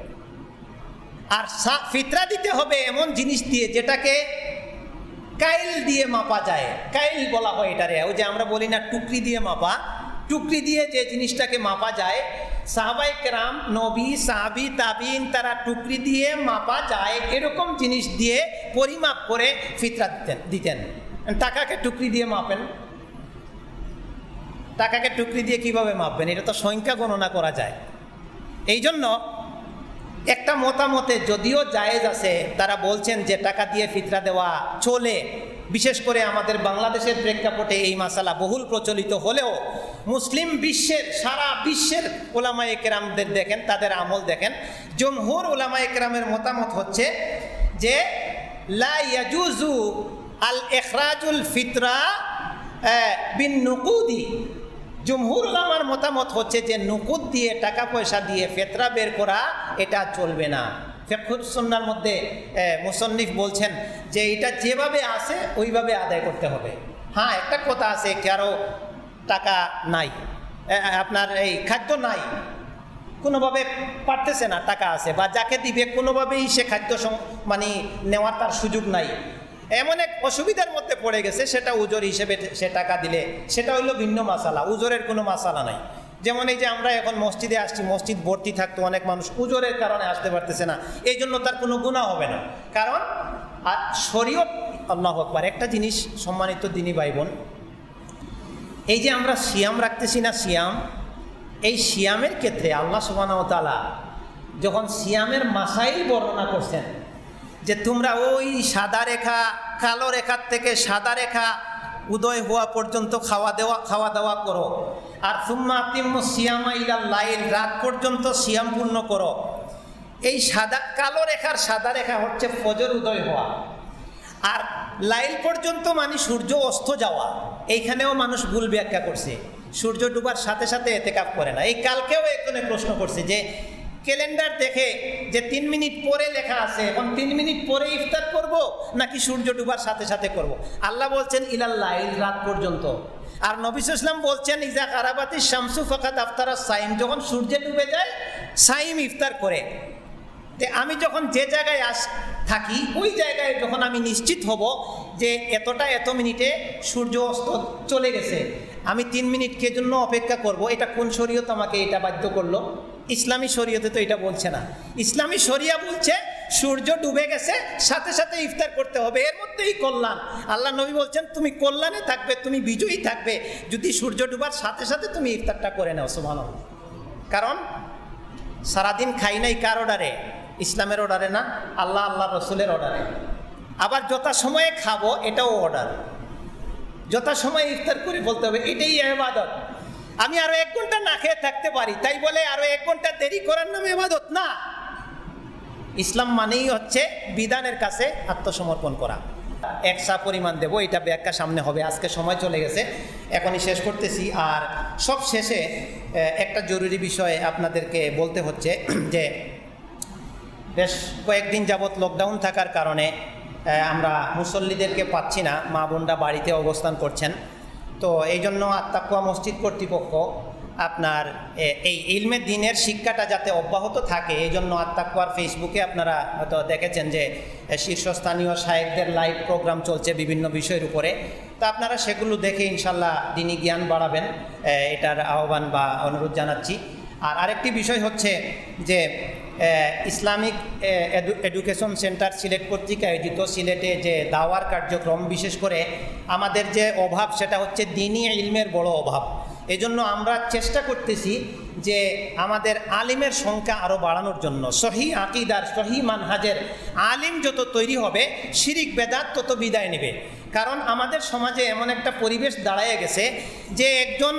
Speaker 1: আর ফিতরা দিতে হবে এমন জিনিস দিয়ে যেটাকে কাইল দিয়ে মাপা যায়। কাইল বলা হয় এটারে, ওই যে আমরা বলি না টুকরি দিয়ে মাপা, টুকরি দিয়ে যে জিনিসটাকে মাপা যায়। সাহাবায়ে কেরাম, নবী, সাহাবী, তাবিঈন, তারা টুকরি দিয়ে মাপা যায় এরকম জিনিস দিয়ে পরিমাপ করে ফিতরা দিতেন। টাকাকে টুকরি দিয়ে মাপেন, টাকাকে টুকরি দিয়ে কিভাবে মাপবেন? এটা তো সংখ্যা গণনা করা যায়। এই জন্য একটা মতামতে যদিও জায়েজ আছে, তারা বলছেন যে টাকা দিয়ে ফিতরা দেওয়া চলে। বিশেষ করে আমাদের বাংলাদেশের প্রেক্ষাপটে এই মাসালা বহুল প্রচলিত হলেও মুসলিম বিশ্বের, সারা বিশ্বের উলামায়ে কেরামদের দেখেন, তাদের আমল দেখেন। জমহুর উলামায়ে কেরামের মতামত হচ্ছে যে লা ইয়াজুজু আল ইখরাজুল ফিতরা বিন নুকুদি, জমহুর উলামার মতামত হচ্ছে যে নুকুদ দিয়ে, টাকা পয়সা দিয়ে ফিতরা বের করা এটা চলবে না। ফিকহুস সুন্নাহর মধ্যে মুসন্নিফ বলছেন যে এটা যেভাবে আসে ওইভাবে আদায় করতে হবে। হ্যাঁ, একটা কথা আছে, কারো টাকা নাই, আপনার এই খাদ্য নাই, কোনোভাবে পারতেছে না, টাকা আছে, বা যাকে দিবে কোনোভাবেই সে খাদ্য মানে নেওয়ার তার সুযোগ নাই, এমন এক অসুবিধার মধ্যে পড়ে গেছে, সেটা উজর হিসেবে সে টাকা দিলে সেটা হইলো ভিন্ন মাসালা, উজরের কোনো মাসালা নাই। যেমন এই যে আমরা এখন মসজিদে আসছি, মসজিদ ভর্তি থাকতো, অনেক মানুষ উজরের কারণে আসতে পারতেছে না, এই জন্য তার কোনো গুনাহ হবে না, কারণ শরীয়ত, আল্লাহু আকবার। একটা জিনিস সম্মানিত দিনী ভাই বোন, এই যে আমরা সিয়াম রাখতেছি না, সিয়াম, এই সিয়ামের ক্ষেত্রে আল্লাহ সুবহানাহু ওয়া তাআলা যখন সিয়ামের মাসাইল বর্ণনা করছেন যে তোমরা ওই সাদা রেখা, কালো রেখার থেকে সাদা রেখা উদয় হওয়া পর্যন্ত খাওয়া দাওয়া করো, আর সুম্মা আতিম্মু সিয়ামা ইলাল লাইল, রাত পর্যন্ত সিয়াম পূর্ণ করো। এই কালো রেখার সাদা রেখা হচ্ছে ফজর উদয় হওয়া, আর লাইল পর্যন্ত মানে সূর্য অস্ত যাওয়া। এইখানেও মানুষ ভুল ব্যাখ্যা করছে, সূর্য ডুবার সাথে সাথে এতেকাফ করে না। এই কালকেও একজনে প্রশ্ন করছে যে ক্যালেন্ডার দেখে যে 3 মিনিট পরে লেখা আছে, এখন 3 মিনিট পরে ইফতার করব নাকি সূর্য ডুবার সাথে সাথে করব? আল্লাহ বলছেন ইলাল লাইল, রাত পর্যন্ত। আর নবী সাল্লাল্লাহু আলাইহি ওয়াসাল্লাম বলছেন ইজা কারাবাতিশ শামসু ফাকাদ আফতারা সাইম, যখন সূর্য ডুবে যায় সাইম ইফতার করে। আমি যখন যে জায়গায় থাকি ওই জায়গায় যখন আমি নিশ্চিত হব যে এত মিনিটে সূর্য অস্ত চলে গেছে, আমি 3 মিনিটকে জন্য অপেক্ষা করব, এটা কোন শরীয়ত আমাকে এটা বাধ্য করলো? ইসলামী শরীয়তে তো এটা বলছে না। ইসলামী শরিয়া বলছে সূর্য ডুবে গেছে সাথে সাথে ইফতার করতে হবে, এর মধ্যেই কল্যাণ। আল্লাহ নবী বলছেন তুমি কল্যাণে থাকবে, তুমি বিজয়ী থাকবে যদি সূর্য ডুবার সাথে সাথে তুমি ইফতারটা করে নাও। সুবহানাল্লাহ। কারণ সারাদিন খাই নাই কার অর্ডারে? ইসলামের অর্ডারে না, আল্লাহ রসুলের অর্ডারে। আবার যথাসময়ে খাবো এটাও অর্ডার, যথাসময়ে ইফতার করে বলতে হবে, এটাই ইবাদত। আমি আরো 1 ঘন্টা না খেয়ে থাকতে পারি, তাই বলে আরো 1 ঘন্টা দেরি করার নামে ইবাদত না। ইসলাম মানেই হচ্ছে বিধানের কাছে আত্মসমর্পণ করা। একসা পরিমাণ দেব, এটা ব্যাখ্যা সামনে হবে, আজকে সময় চলে গেছে, এখনই শেষ করতেছি। আর সব শেষে একটা জরুরি বিষয় আপনাদেরকে বলতে হচ্ছে যে বেশ কয়েকদিন যাবৎ লকডাউন থাকার কারণে আমরা মুসল্লিদেরকে পাচ্ছি না, মা বোনরা বাড়িতে অবস্থান করছেন। তো এই জন্য আত্তাকুয়া মসজিদ কর্তৃপক্ষ আপনার এই ইলমে দ্বীনের শিক্ষাটা যাতে অব্যাহত থাকে, এই জন্য আত্তাকুয়ার ফেসবুকে আপনারা হয়তো দেখেছেন যে শীর্ষস্থানীয় শায়েখদের লাইভ প্রোগ্রাম চলছে বিভিন্ন বিষয়ের উপরে। তো আপনারা সেগুলো দেখে ইনশাল্লাহ দ্বীনি জ্ঞান বাড়াবেন, এটার আহ্বান বা অনুরোধ জানাচ্ছি। আর আরেকটি বিষয় হচ্ছে যে ইসলামিক এডুকেশন সেন্টার সিলেট কর্তৃক আয়োজিত সিলেটে যে দাওয়ার কার্যক্রম, বিশেষ করে আমাদের যে অভাব সেটা হচ্ছে দ্বীনি ইলমের বড় অভাব। এজন্য আমরা চেষ্টা করতেছি যে আমাদের আলিমের সংখ্যা আরও বাড়ানোর জন্য। সহি আকিদার, সহি মানহাজের আলিম যত তৈরি হবে, শিরিক বেদাত তত বিদায় নেবে। কারণ আমাদের সমাজে এমন একটা পরিবেশ দাঁড়ায় গেছে যে একজন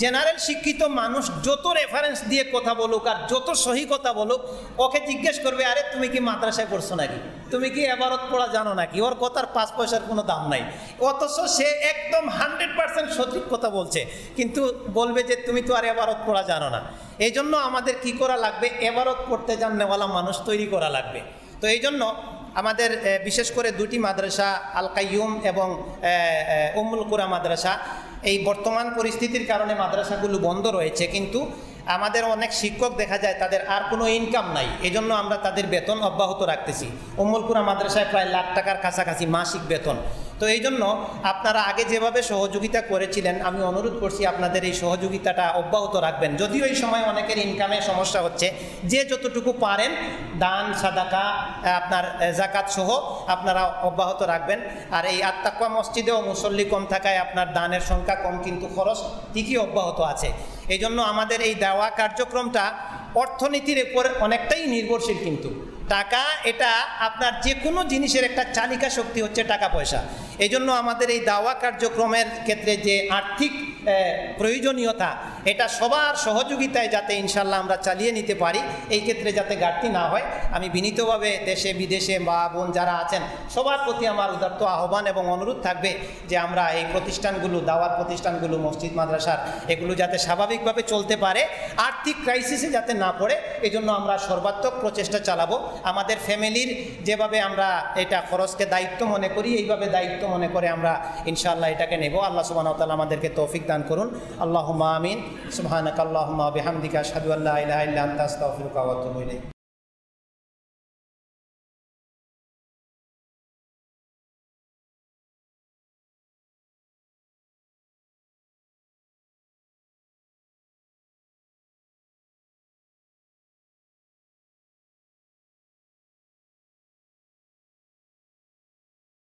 Speaker 1: জেনারেল শিক্ষিত মানুষ যত রেফারেন্স দিয়ে কথা বলুক আর যত সহি কথা বলুক, ওকে জিজ্ঞেস করবে আরে তুমি কি মাদ্রাসায় পড়ছো নাকি, তুমি কি এবারত পড়া জানো নাকি, ওর কথার 5 পয়সার কোনো দাম নাই। অথচ সে একদম 100% সঠিক কথা বলছে, কিন্তু বলবে যে তুমি তো আর এবারত পড়া জানো না। এই জন্য আমাদের কি করা লাগবে? এবারত পড়তে জাননেওয়ালা মানুষ তৈরি করা লাগবে। তো এই জন্য আমাদের বিশেষ করে 2টি মাদ্রাসা, আল কাইয়ুম এবং উম্মুল কুরা মাদ্রাসা, এই বর্তমান পরিস্থিতির কারণে মাদ্রাসাগুলো বন্ধ রয়েছে, কিন্তু আমাদের অনেক শিক্ষক দেখা যায় তাদের আর কোনো ইনকাম নাই, এজন্য আমরা তাদের বেতন অব্যাহত রাখতেছি। উম্মুল কুরা মাদ্রাসায় প্রায় লাখ টাকার কাছাকাছি মাসিক বেতন। তো এই জন্য আপনারা আগে যেভাবে সহযোগিতা করেছিলেন, আমি অনুরোধ করছি আপনাদের এই সহযোগিতাটা অব্যাহত রাখবেন। যদিও এই সময় অনেকের ইনকামে সমস্যা হচ্ছে, যে যতটুকু পারেন দান, সাদাকা, আপনার জাকাত সহ আপনারা অব্যাহত রাখবেন। আর এই আত্তাকুয়া মসজিদেও মুসল্লি কম থাকায় আপনার দানের সংখ্যা কম, কিন্তু খরচ ঠিকই অব্যাহত আছে। এই জন্য আমাদের এই দাওয়া কার্যক্রমটা অর্থনীতির উপর অনেকটাই নির্ভরশীল। কিন্তু টাকা, এটা আপনার যে কোনো জিনিসের একটা চালিকা শক্তি হচ্ছে টাকা পয়সা। এই জন্য আমাদের এই দাওয়া কার্যক্রমের ক্ষেত্রে যে আর্থিক প্রয়োজনীয়তা, এটা সবার সহযোগিতায় যাতে ইনশাল্লাহ আমরা চালিয়ে নিতে পারি, এই ক্ষেত্রে যাতে ঘাটতি না হয়, আমি বিনীতভাবে দেশে বিদেশে মা বোন যারা আছেন সবার প্রতি আমার উদাত্ত আহ্বান এবং অনুরোধ থাকবে যে আমরা এই প্রতিষ্ঠানগুলো, দাওয়াত প্রতিষ্ঠানগুলো, মসজিদ মাদ্রাসার এগুলো যাতে স্বাভাবিকভাবে চলতে পারে, আর্থিক ক্রাইসিসে যাতে না পড়ে, এই জন্য আমরা সর্বাত্মক প্রচেষ্টা চালাবো। আমাদের ফ্যামিলির যেভাবে আমরা এটা খরচকে দায়িত্ব মনে করি, এইভাবে দায়িত্ব মনে করে আমরা ইনশাআল্লাহ এটাকে নেব। আল্লাহ সুবহানাহু ওয়া তাআলা আমাদেরকে তৌফিক দান করুন। আল্লাহুম্মা আমিন। সুবহানাকাল্লাহুম্মা ওয়া বিহামদিকা আশহাদু আল্লা ইলাহা ইল্লা আনতা আস্তাগফিরুকা ওয়া আতুবু ইলাইক।